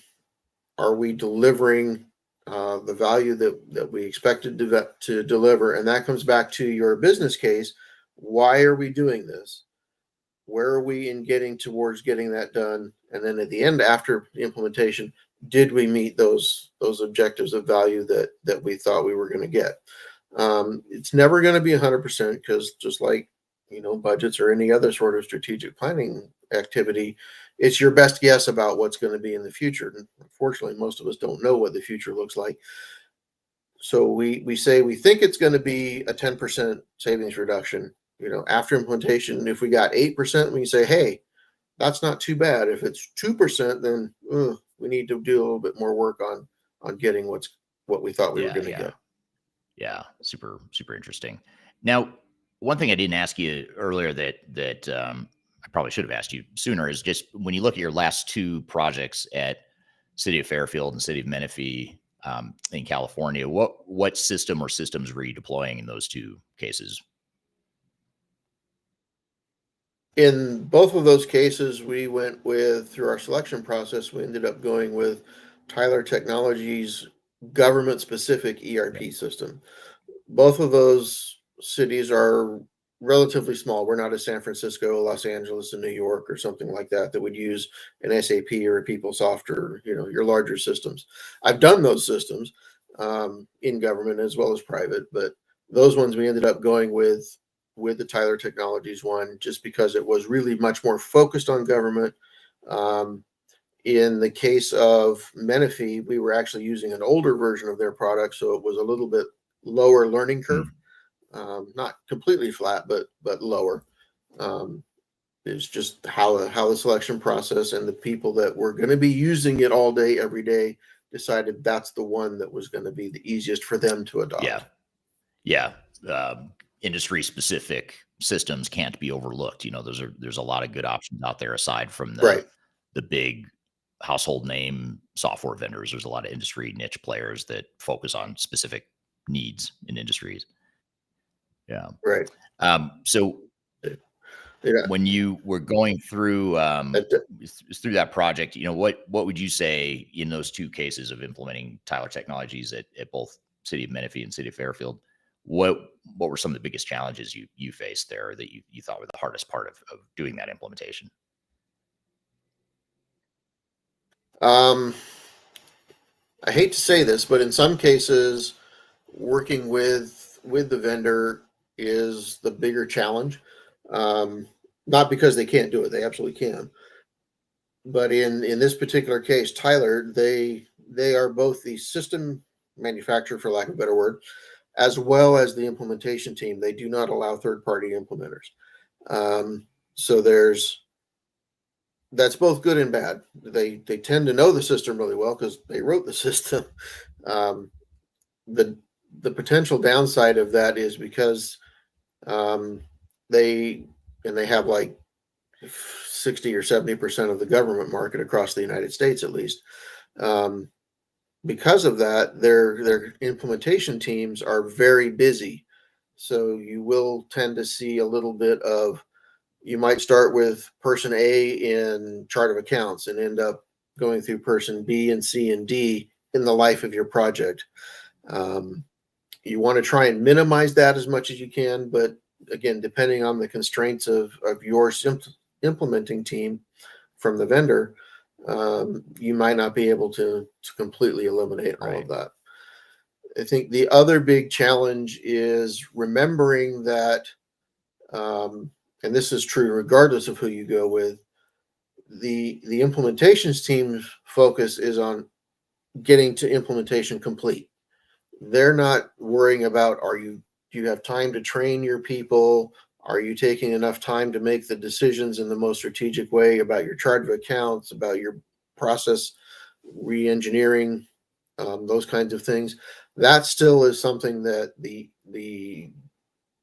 delivering the value that we expected to deliver? And that comes back to your business case. Why are we doing this? Where are we in getting towards getting that done? And then at the end, after the implementation, did we meet those objectives of value that we thought we were going to get? It's never going to be 100% because just like budgets or any other sort of strategic planning activity, it's your best guess about what's going to be in the future. And unfortunately, most of us don't know what the future looks like. So we say we think it's going to be a 10% savings reduction. After implementation, if we got 8%, we can say, hey, that's not too bad. If it's 2%, then we need to do a little bit more work on getting what we thought we were going to get. Yeah, super, super interesting. Now, one thing I didn't ask you earlier that I probably should have asked you sooner is just when you look at your last two projects at City of Fairfield and City of Menifee in California, what system or systems were you deploying in those two cases? In both of those cases, we went with, through our selection process, we ended up going with Tyler Technologies' government specific ERP system. Both of those cities are relatively small. We're not a San Francisco, Los Angeles, and New York or something like that would use an SAP or a PeopleSoft or your larger systems. I've done those systems in government as well as private, but those ones we ended up going with the Tyler Technologies one just because it was really much more focused on government. In the case of Menifee, we were actually using an older version of their product, so it was a little bit lower learning curve. Not completely flat, but lower. It's just how the selection process and the people that were going to be using it all day, every day, decided that's the one that was going to be the easiest for them to adopt. Yeah. Industry specific systems can't be overlooked. There's a lot of good options out there aside from Right. the big household name software vendors. There's a lot of industry niche players that focus on specific needs in industries. Yeah. Right. So Yeah. when you were going through That- through that project, what would you say in those two cases of implementing Tyler Technologies at both City of Menifee and City of Fairfield? What were some of the biggest challenges you faced there that you thought were the hardest part of doing that implementation? I hate to say this, but in some cases, working with the vendor is the bigger challenge. Not because they can't do it; they absolutely can. But in this particular case, Tyler, they are both the system manufacturer, for lack of a better word, as well as the implementation team. They do not allow third party implementers. So that's both good and bad. They tend to know the system really well because they wrote the system. Um, the the potential downside of that is because um, they they have like 60 or 70% of the government market across the United States, at least. Um, because of that, their implementation teams are very busy. So you will tend to see a little bit of, you might start with person A in chart of accounts and end up going through person B and C and D in the life of your project. Um, you want to try and minimize that as much as you can, but again, depending on the constraints of your implementing team from the vendor, you might not be able to completely eliminate all of that. I think the other big challenge is remembering that, and this is true regardless of who you go with, the implementations team's focus is on getting to implementation complete. They're not worrying about, do you have time to train your people? Are you taking enough time to make the decisions in the most strategic way about your chart of accounts, about your process re-engineering, those kinds of things? That still is something that the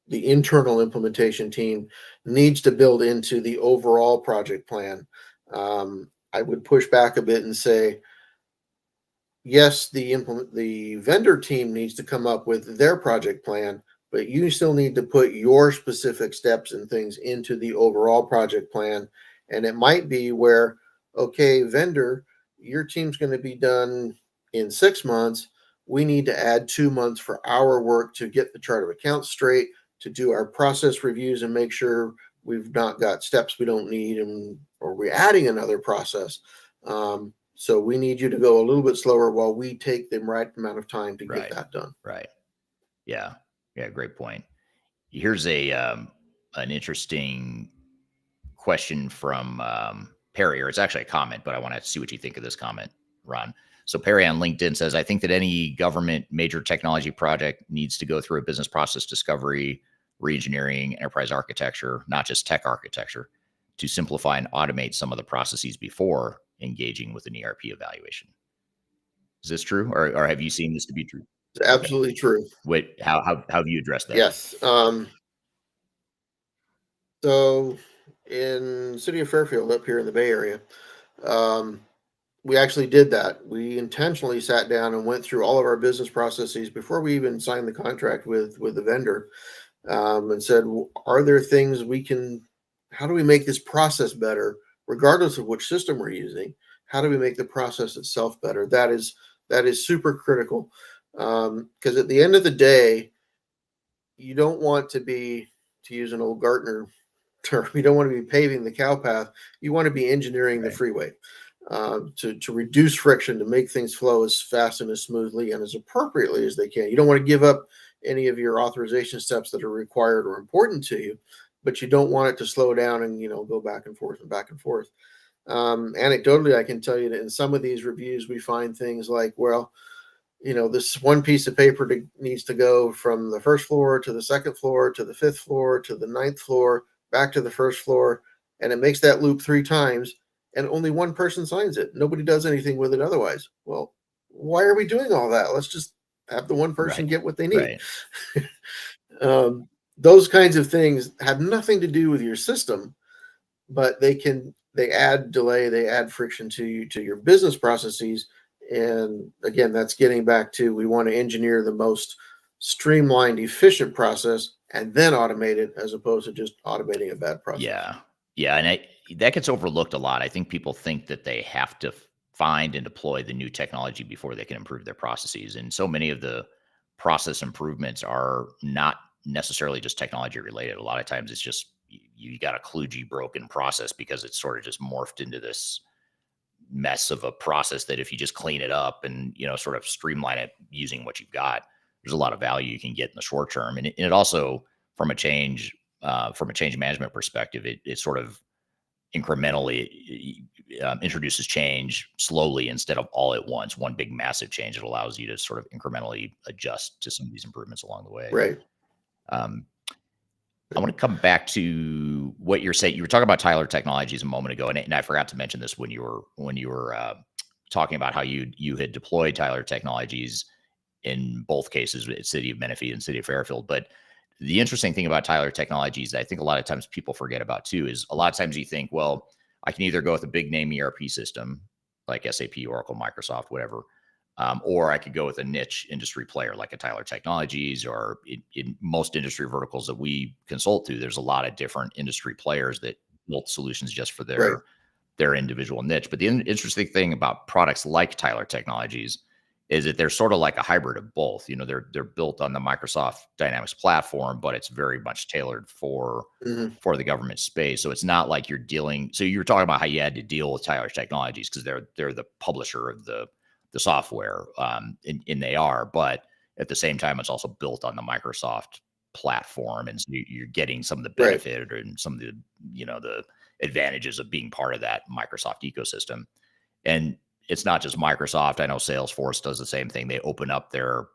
internal implementation team needs to build into the overall project plan. I would push back a bit and say, yes, the vendor team needs to come up with their project plan, but you still need to put your specific steps and things into the overall project plan. And it might be where, okay, vendor, your team's going to be done in 6 months. We need to add 2 months for our work to get the chart of accounts straight, to do our process reviews and make sure we've not got steps we don't need, and or we're adding another process. So we need you to go a little bit slower while we take the right amount of time to get Right. that done. Right. Yeah. Yeah. Great point. Here's an interesting question from Perry, or it's actually a comment, but I want to see what you think of this comment, Ron. So Perry on LinkedIn says, I think that any government major technology project needs to go through a business process discovery, reengineering, enterprise architecture, not just tech architecture, to simplify and automate some of the processes before engaging with an ERP evaluation. Is this true, or have you seen this to be true? It's Okay. absolutely true. How have you addressed that? Yes. So in City of Fairfield up here in the Bay Area, um, we actually did that. We intentionally sat down and went through all of our business processes before we even signed the contract with the vendor, and said, are there things we can, how do we make this process better, regardless of which system we're using? How do we make the process itself better? That is super critical, because at the end of the day, you don't want to be, to use an old Gartner term, you don't want to be paving the cow path. You want to be engineering the Right. freeway, to reduce friction, to make things flow as fast and as smoothly and as appropriately as they can. You don't want to give up any of your authorization steps that are required or important to you, but you don't want it to slow down and go back and forth and back and forth. Anecdotally, I can tell you that in some of these reviews, we find things like, well, this one piece of paper needs to go from the first floor to the second floor to the fifth floor to the ninth floor, back to the first floor, and it makes that loop 3 times, and only one person signs it. Nobody does anything with it otherwise. Well, why are we doing all that? Let's just have the one person Right. get what they need. Right. Those kinds of things have nothing to do with your system, but they add delay, they add friction to your business processes. And again, that's getting back to, we want to engineer the most streamlined, efficient process and then automate it, as opposed to just automating a bad process. Yeah. Yeah. And that gets overlooked a lot. I think people think that they have to find and deploy the new technology before they can improve their processes. And so many of the process improvements are not necessarily just technology related. A lot of times it's just you got a kludgy broken process because it's sort of just morphed into this mess of a process that if you just clean it up and sort of streamline it using what you've got, there's a lot of value you can get in the short term. And it also, from a change management perspective, it sort of incrementally introduces change slowly instead of all at once, one big massive change. It allows you to sort of incrementally adjust to some of these improvements along the way. Right. um, I want to come back to what you're saying. You were talking about Tyler Technologies a moment ago, and I forgot to mention this when you were talking about how you had deployed Tyler Technologies in both cases at City of Menifee and City of Fairfield. But the interesting thing about Tyler Technologies that I think a lot of times people forget about too is a lot of times you think, well, I can either go with a big name ERP system like SAP, Oracle, Microsoft, whatever, or I could go with a niche industry player like a Tyler Technologies, or in most industry verticals that we consult to, there's a lot of different industry players that build solutions just for Right. their individual niche. But the interesting thing about products like Tyler Technologies is that they're sort of like a hybrid of both. They're built on the Microsoft Dynamics platform, but it's very much tailored for Mhm. the government space. So it's not like you're dealing. So you were talking about how you had to deal with Tyler Technologies because they're the publisher of the software, and they are. But at the same time, it's also built on the Microsoft platform, and so you're getting some of the Right. benefit and some of the the advantages of being part of that Microsoft ecosystem. And it's not just Microsoft. I know Salesforce does the same thing. They open up their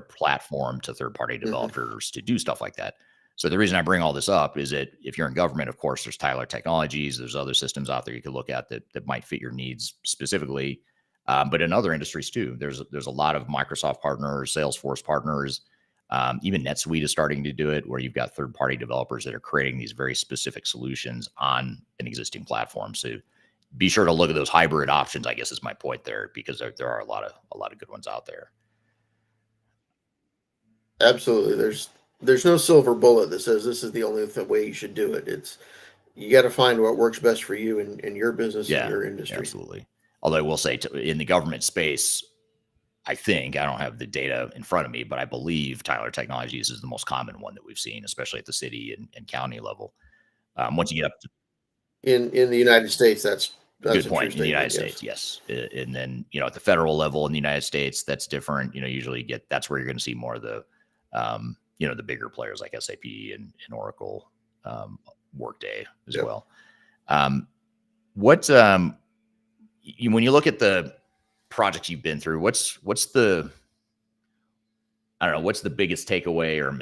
platform to third-party Mhm. developers to do stuff like that. So the reason I bring all this up is that if you're in government, of course, there's Tyler Technologies, there's other systems out there you could look at that might fit your needs specifically. But in other industries too, there's a lot of Microsoft partners, Salesforce partners, even NetSuite is starting to do it, where you've got third-party developers that are creating these very specific solutions on an existing platform. So be sure to look at those hybrid options, I guess is my point there, because there are a lot of good ones out there. Absolutely. There's no silver bullet that says this is the only way you should do it. It's you got to find what works best for you in your business and Yeah, your industry. absolutely. Although I will say in the government space, I think I don't have the data in front of me, but I believe Tyler Technologies is the most common one that we've seen, especially at the city and county level. Once you get up to In the United States, that's good a point true in the United statement. States, yes. And then at the federal level in the United States, that's different. Usually that's where you're going to see more of the the bigger players like SAP and Oracle, Workday as Yep. well. What when you look at the projects you've been through, what's the I don't know, what's the biggest takeaway or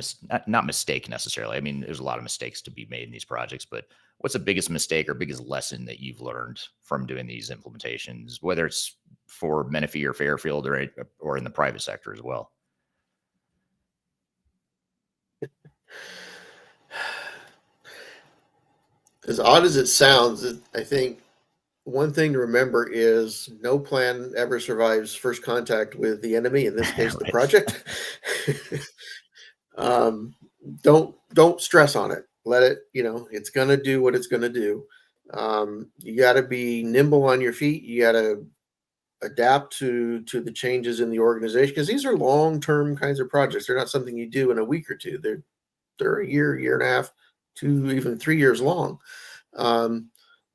not mistake necessarily? I mean, there's a lot of mistakes to be made in these projects, but what's the biggest mistake or biggest lesson that you've learned from doing these implementations, whether it's for Menifee or Fairfield or in the private sector as well? As odd as it sounds, I think one thing to remember is no plan ever survives first contact with the enemy, in this case, the Right. project. um, don't stress on it. Let it, it's going to do what it's going to do. You got to be nimble on your feet. You got to adapt to the changes in the organization, because these are long-term kinds of projects. They're not something you do in a week or two. They're a year and a half, 2, even 3 years long.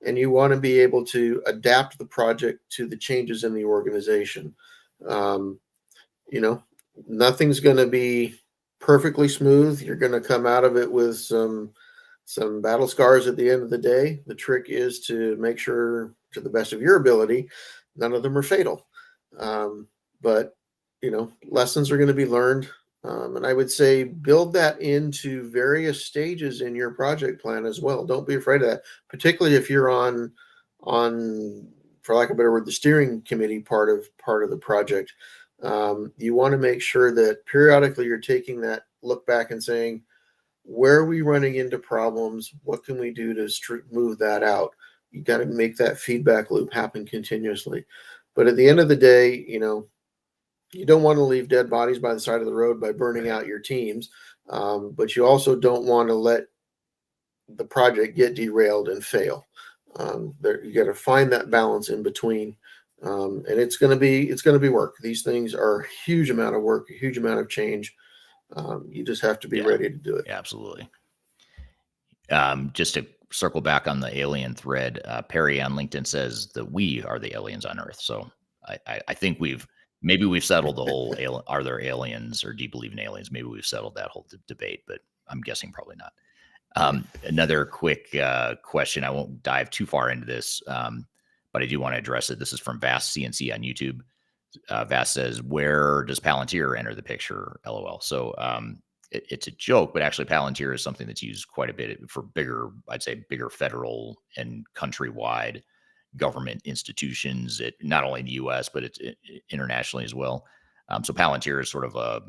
And you want to be able to adapt the project to the changes in the organization. You know, nothing's going to be perfectly smooth. You're going to come out of it with some battle scars at the end of the day. The trick is to make sure, to the best of your ability, none of them are fatal. But lessons are going to be learned. And I would say build that into various stages in your project plan as well. Don't be afraid of that, particularly if you're on, for lack of a better word, the steering committee part of the project. You want to make sure that periodically you're taking that look back and saying, where are we running into problems? What can we do to move that out? You got to make that feedback loop happen continuously. But at the end of the day, you don't want to leave dead bodies by the side of the road by burning out your teams. But you also don't want to let the project get derailed and fail. You got to find that balance in between. And it's going to be work. These things are a huge amount of work, a huge amount of change. You just have to be ready to do it. Yeah, absolutely. Just to circle back on the alien thread, Perry on LinkedIn says that we are the aliens on Earth. So I think we've settled the whole are there aliens or do you believe in aliens? Maybe we've settled that whole debate, but I'm guessing probably not. Another quick question. I won't dive too far into this, but I do want to address it. This is from Vast CNC on YouTube. Vast says, where does Palantir enter the picture? LOL. So it's a joke, but actually Palantir is something that's used quite a bit for bigger federal and countrywide government institutions, not only in the US, but it's internationally as well. So Palantir is sort of a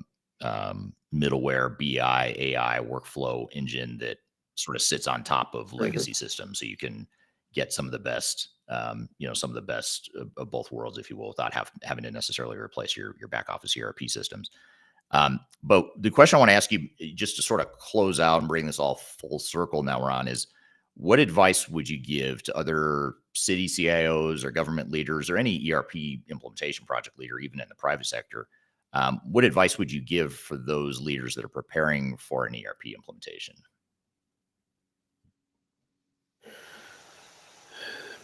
middleware BI AI workflow engine that sort of sits on top of legacy systems. So you can get some of the best, some of the best of both worlds, if you will, without having to necessarily replace your back office ERP systems. But the question I want to ask you, just to sort of close out and bring this all full circle now, Ron, is what advice would you give to other city CIOs or government leaders or any ERP implementation project leader, even in the private sector? What advice would you give for those leaders that are preparing for an ERP implementation?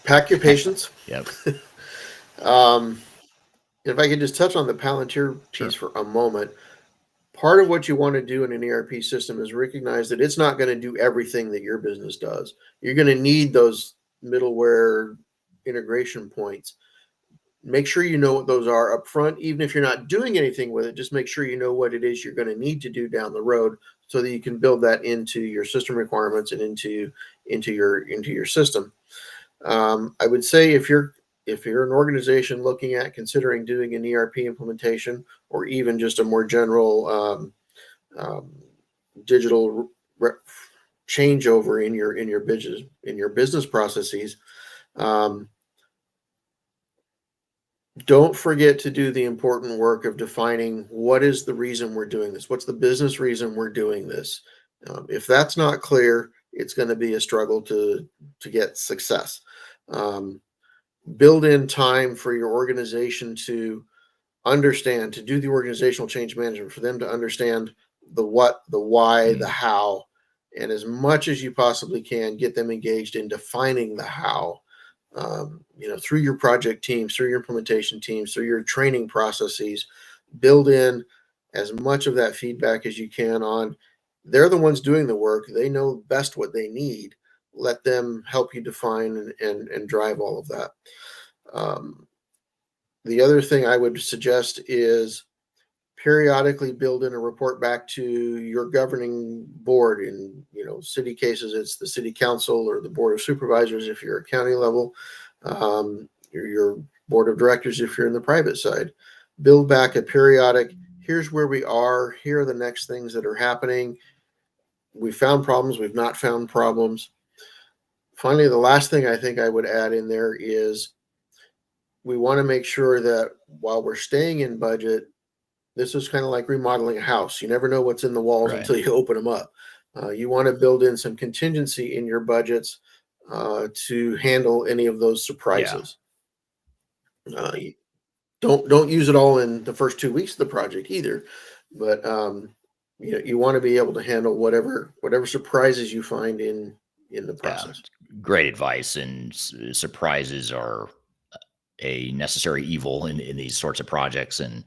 Pack your patience. Yep. If I could just touch on the Palantir piece for a moment. Part of what you want to do in an ERP system is recognize that it's not going to do everything that your business does. You're going to need those middleware integration points. make sure you know what those are up front. Even if you're not doing anything with it, just make sure you know what it is you're going to need to do down the road, so that you can build that into your system requirements and into your system. I would say if you're an organization looking at considering doing an ERP implementation, or even just a more general um, digital changeover in your business processes, um, don't forget to do the important work of defining what is the reason we're doing this. What's the business reason we're doing this? If that's not clear, it's going to be a struggle to get success. Um, Build in time for your organization to understand, to do the organizational change management, for them to understand the what, the why, the Mm, how, and as much as you possibly can, get them engaged in defining the how. Through your project teams, through your implementation teams, through your training processes, build in as much of that feedback as you can on. They're the ones doing the work. They know best what they need. Let them help you define and drive all of that. Um, the other thing I would suggest is periodically build in a report back to your governing board. In city cases, it's the city council or the board of supervisors if you're a county level, your board of directors if you're in the private side. Build back a periodic, here's where we are, here are the next things that are happening. We found problems, we've not found problems. Finally, the last thing I think I would add in there is we want to make sure that while we're staying in budget, this is kind of like remodeling a house. You never know what's in the walls right. until you open them up. You want to build in some contingency in your budgets to handle any of those Yeah. surprises. You don't use it all in the first 2 weeks of the project either, but you want to be able to handle whatever surprises you find in the Yeah. process. Great advice. And surprises are a necessary evil in these sorts of projects. And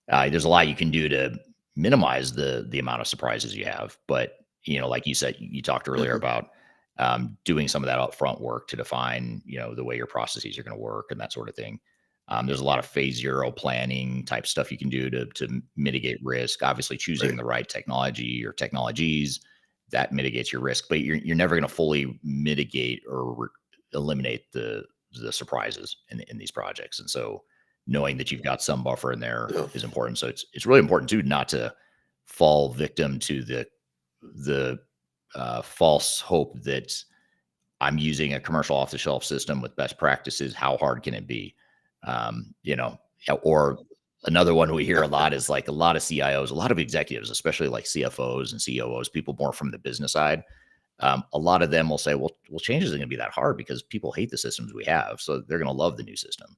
there's a lot you can do to minimize the amount of surprises you have. But like you said, you talked earlier Mhm. about doing some of that upfront work to define the way your processes are going to work and that sort of thing. There's a lot of phase zero planning type stuff you can do to mitigate risk. Obviously, choosing Right. the right technology or technologies that mitigates your risk, but you're never going to fully mitigate or eliminate the surprises in these projects. And so knowing that you've got some buffer in there No. is important. So it's really important too not to fall victim to the false hope that I'm using a commercial off the shelf system with best practices. How hard can it be? Or another one we hear a lot is like a lot of CIOs, a lot of executives, especially like CFOs and COOs, people more from the business side. A lot of them will say, well, change isn't going to be that hard because people hate the systems we have. So they're going to love the new system.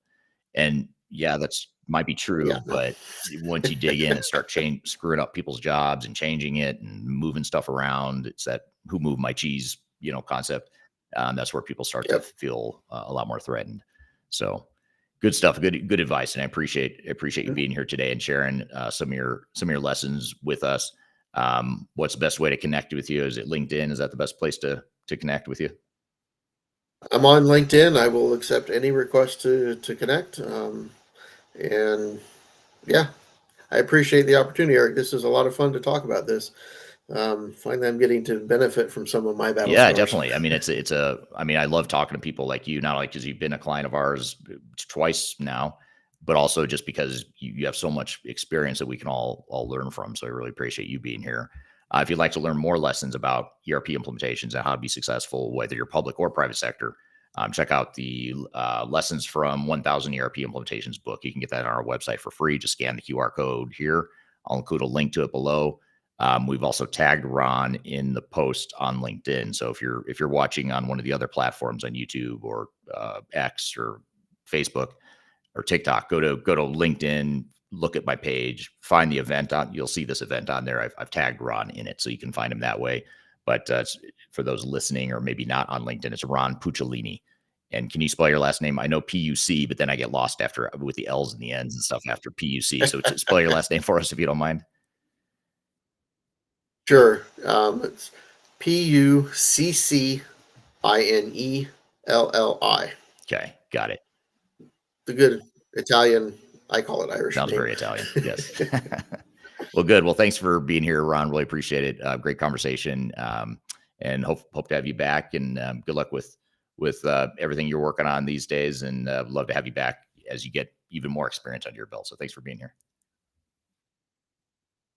And yeah, that's might be Yeah. true, No. but once you dig in and start screwing up people's jobs and changing it and moving stuff around, it's that who moved my cheese, concept. That's where people start to Yep. feel a lot more threatened. So good stuff, good advice, and I appreciate you being here today and sharing some of your lessons with us. What's the best way to connect with you? Is it LinkedIn? Is that the best place to connect with you? I'm on LinkedIn. I will accept any request to connect. And yeah, I appreciate the opportunity, Eric. This is a lot of fun to talk about this. Find that I'm getting to benefit from some of my battle Yeah, scars. definitely. I mean, I mean, I love talking to people like you, not only because you've been a client of ours twice now, but also just because you have so much experience that we can all learn from. So I really appreciate you being here. If you'd like to learn more lessons about ERP implementations and how to be successful, whether you're public or private sector, check out the Lessons from 1000 ERP Implementations book. You can get that on our website for free. Just scan the QR code here. I'll include a link to it below. We've also tagged Ron in the post on LinkedIn. So if you're watching on one of the other platforms on YouTube or X or Facebook or TikTok, go to LinkedIn, look at my page, find the event on. You'll see this event on there. I've tagged Ron in it, so you can find him that way. But for those listening or maybe not on LinkedIn, it's Ron Puccinelli. And can you spell your last name? I know PUC, but then I get lost after with the L's and the N's and stuff after PUC. So spell your last name for us if you don't mind. Sure. It's Puccinelli. Okay, got it. The good. Italian. I call it Irish Sounds name. very Italian. Yes. Well, good. Well, thanks for being here, Ron. Really appreciate it. Great conversation. And hope to have you back. And good luck with everything you're working on these days. And love to have you back as you get even more experience under your belt. So thanks for being here.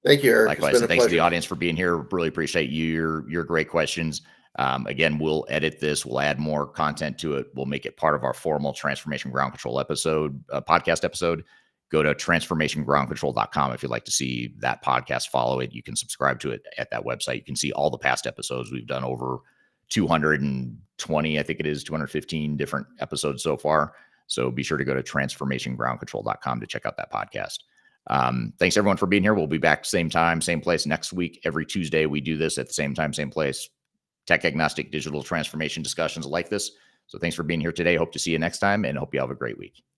Thank you, Eric. Likewise, It's been and a thanks to the pleasure. audience for being here. Really appreciate your great questions. Again, we'll edit this. We'll add more content to it. We'll make it part of our formal Transformation Ground Control episode, podcast episode. Go to transformationgroundcontrol.com if you'd like to see that podcast. Follow it. You can subscribe to it at that website. You can see all the past episodes. We've done over 220, I think it is 215 different episodes so far. So be sure to go to transformationgroundcontrol.com to check out that podcast. Thanks everyone for being here. We'll be back same time, same place next week. Every Tuesday we do this at the same time, same place. Tech agnostic digital transformation discussions like this. So thanks for being here today. Hope to see you next time and hope you have a great week.